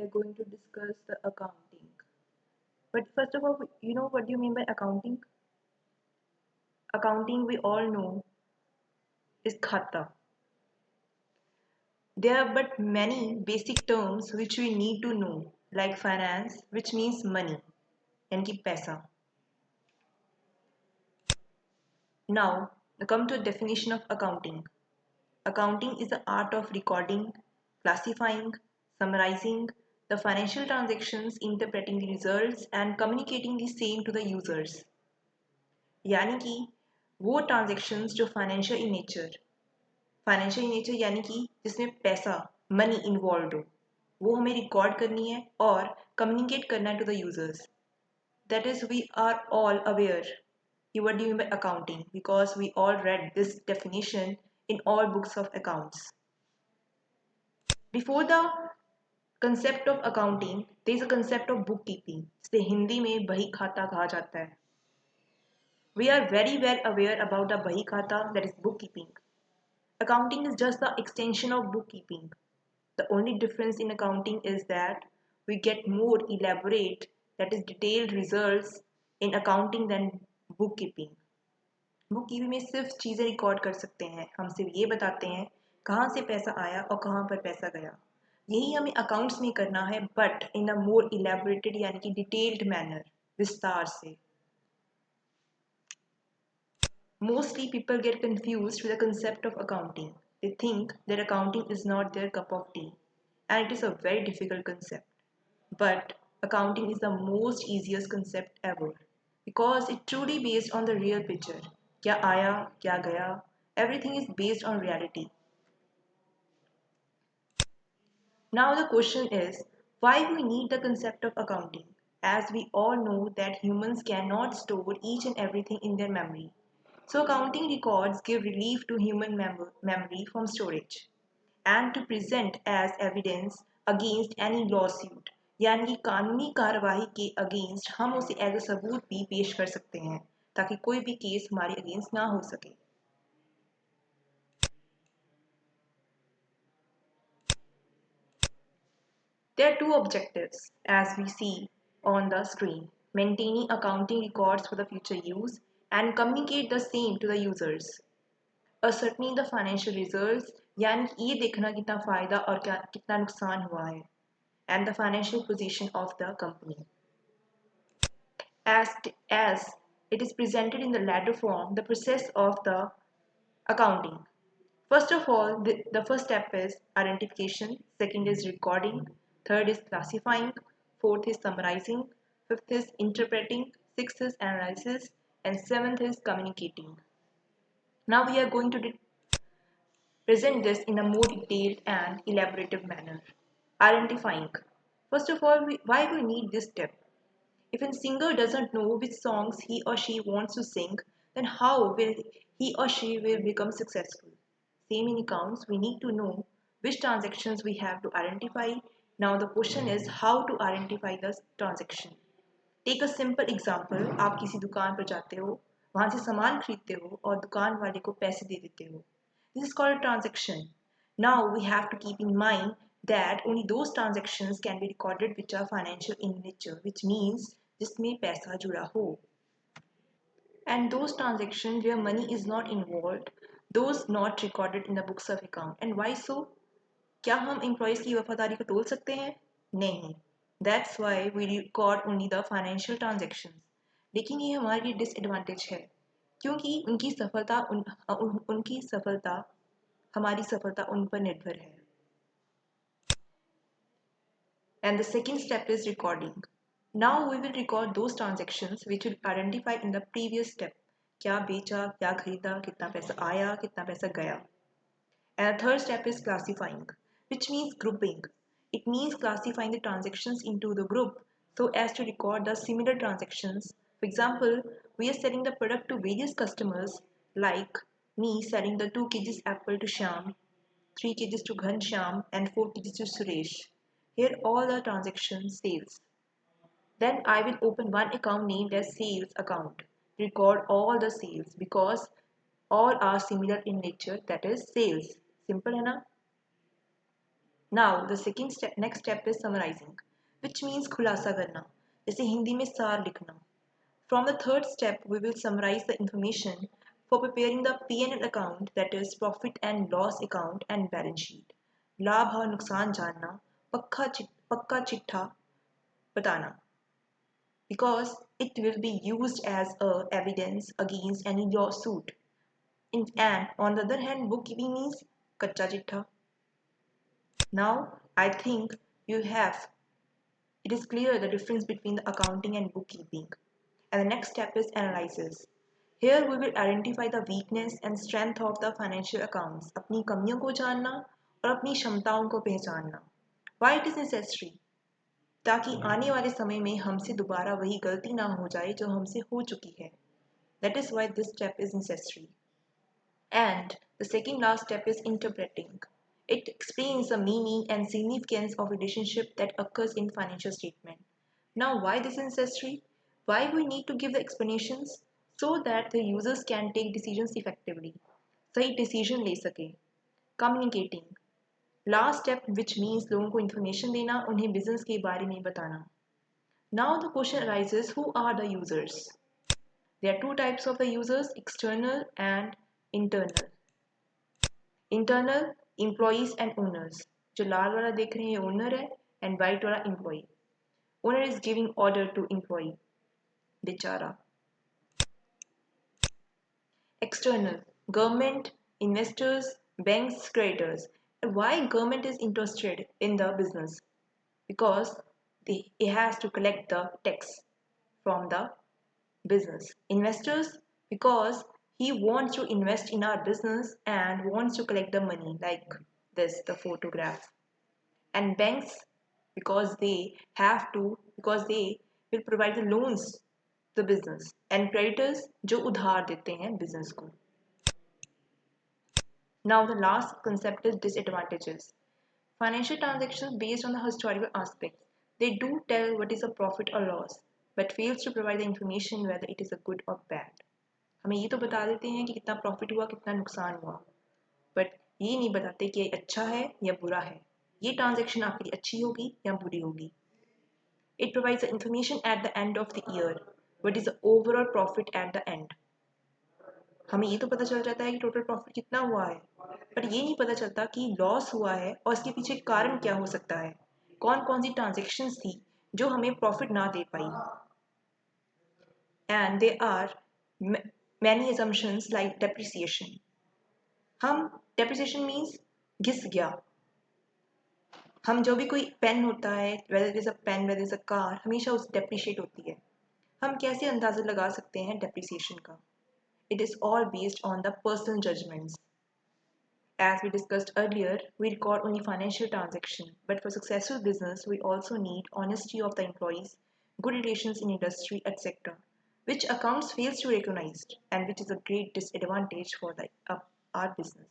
are going to discuss the accounting. But first of all, you know what do you mean by accounting? Accounting, we all know, is khata. There are but many basic terms which we need to know, like finance, which means money, and ki paisa. Now, come to a definition of accounting. Accounting is the art of recording, classifying, summarizing the financial transactions, interpreting the results, and communicating the same to the users. यानी कि वो transactions जो financial in nature यानी कि जिसमें पैसा money involve हो वो हमें रिकॉर्ड करनी है और कम्युनिकेट करना है to the users that is we are all aware what do you mean by accounting because we all read this definition in all books of accounts. Before the concept of accounting, there is a concept of bookkeeping. जिसे हिंदी में बही खाता कहा जाता है. We are very well aware about the बही खाता, that is bookkeeping. Accounting is just the extension of bookkeeping. The only difference in accounting is that we get more elaborate, that is detailed results in accounting than bookkeeping. Bookkeeping में सिर्फ चीज़ें record कर सकते हैं. हम सिर्फ ये बताते हैं कहाँ से पैसा आया और कहाँ पर पैसा गया. यही हमें अकाउंट्स में करना है, but in a more elaborated यानी कि डिटेल्ड मैनर, विस्तार से. Mostly people get confused with the concept of accounting. They think that accounting is not their cup of tea, and it is a very difficult concept. But accounting is the most easiest concept ever because it truly based on the real picture. क्या आया, क्या गया, everything is based on reality. Now the question is, why we need the concept of accounting? As we all know that humans cannot store each and everything in their memory. So accounting records give relief to human memory from storage and to present as evidence against any lawsuit. यानी कि कानूनी कार्रवाई के against हम उसे as a सबूत भी पेश कर सकते हैं ताकि कोई भी केस हमारे अगेंस्ट ना हो सके. There are two objectives, as we see on the screen: maintaining accounting records for the future use and communicate the same to the users. Ascertaining the financial results यानी कि ये देखना कितना फायदा और क्या कितना नुकसान हुआ है, and the financial position of the company. As it is presented in the ladder form, the process of the accounting. First of all, the first step is identification, second is recording, third is classifying, fourth is summarizing, fifth is interpreting, sixth is analysis, and seventh is communicating. Now we are going to present this in a more detailed and elaborative manner. Identifying. First of all, why we need this step? If a singer doesn't know which songs he or she wants to sing, then how will he or she will become successful? Same in accounts, we need to know which transactions we have to identify. Now the question is how to identify the transaction. Take a simple example. आप किसी दुकान पर जाते हो, वहाँ से सामान खरीदते हो और दुकान वाले को पैसे दे देते हो. This is called a transaction. Now we have to keep in mind that only those transactions can be recorded which are financial in nature, which means जिसमें पैसा जुड़ा हो. And those transactions where money is not involved, those not recorded in the books of account. And why so? क्या हम employees की वफादारी को तोल सकते हैं? नहीं. That's why we record only the financial transactions. लेकिन ये हमारे लिए डिसएडवांटेज है क्योंकि उनकी सफलता हमारी सफलता उन पर निर्भर है. And the second step is recording. Now we will record those transactions which will identify in the previous step. क्या बेचा, क्या खरीदा, कितना पैसा आया, कितना पैसा गया. And the third step is classifying, which means grouping. It means classifying the transactions into the group so as to record the similar transactions. For example, we are selling the product to various customers, like me selling the 2 kgs apple to Shyam, 3 kgs to Ghanshyam, and 4 kgs to Suresh. Here all the transactions sales. Then I will open one account named as sales account. Record all the sales because all are similar in nature, that is sales. Simple है ना? Now the next step is summarizing, which means खुलासा करना, जैसे हिंदी में सार लिखना. From the third step, we will summarize the information for preparing the P&L account, that is profit and loss account and balance sheet. लाभ और नुकसान जानना, पक्का चिट्ठा बताना, because it will be used as a evidence against any lawsuit. And on the other hand, bookkeeping means कच्चा चिट्ठा. Now I think you have it is clear the difference between the accounting and bookkeeping. And the next step is analysis. Here we will identify the weakness and strength of the financial accounts. अपनी कमियों को जानना और अपनी क्षमताओं को पहचानना. Why it is necessary? ताकि आने वाले समय में हमसे दोबारा वही गलती ना हो जाए जो हमसे हो चुकी है. That is why this step is necessary. And the second last step is interpreting. It explains the meaning and significance of relationship that occurs in financial statement. Now, why this is necessary? Why we need to give the explanations? So that the users can take decisions effectively. सही decision ले सके. Communicating. Last step, which means लोगों को information देना, उन्हें business के बारे में बताना. Now the question arises, who are the users? There are two types of the users, external and internal. Internal, employees and owners. जो लाल वाला देख रहे हैं ये owner है and white वाला employee. Owner is giving order to employee. बेचारा. External, government, investors, banks, creditors. Why government is interested in the business? Because it has to collect the tax from the business. Investors, because he wants to invest in our business and wants to collect the money, like this, the photograph. And banks, because they will provide the loans to the business. And creditors, जो उधार देते हैं business को. Now the last concept is disadvantages. Financial transactions based on the historical aspects. They do tell what is a profit or loss, but fails to provide the information whether it is a good or bad. हमें ये तो बता देते हैं कि कितना profit हुआ कितना नुकसान हुआ, बट ये नहीं बताते कि अच्छा है या बुरा है, ये ट्रांजैक्शन आपके लिए अच्छी होगी या बुरी होगी. It provides the information at the end of the year, what is the overall profit at the end. हमें ये तो पता चल जाता है कि टोटल प्रॉफिट कितना हुआ है, पर ये नहीं पता चलता कि लॉस हुआ है और इसके पीछे कारण क्या हो सकता है, कौन कौन सी ट्रांजेक्शन्स थी जो हमें प्रॉफिट ना दे पाई. And there are many assumptions like depreciation. हम depreciation means घिस गया. हम जो भी कोई पेन होता है, whether it is a pen, whether it is a car, हमेशा उस depreciate होती है. हम कैसे अंदाजा लगा सकते हैं depreciation का? It is all based on the personal judgments. As we discussed earlier, we record only financial transactions, but for successful business, we also need honesty of the employees, good relations in industry, etc., which accounts fails to recognize and which is a great disadvantage for our business.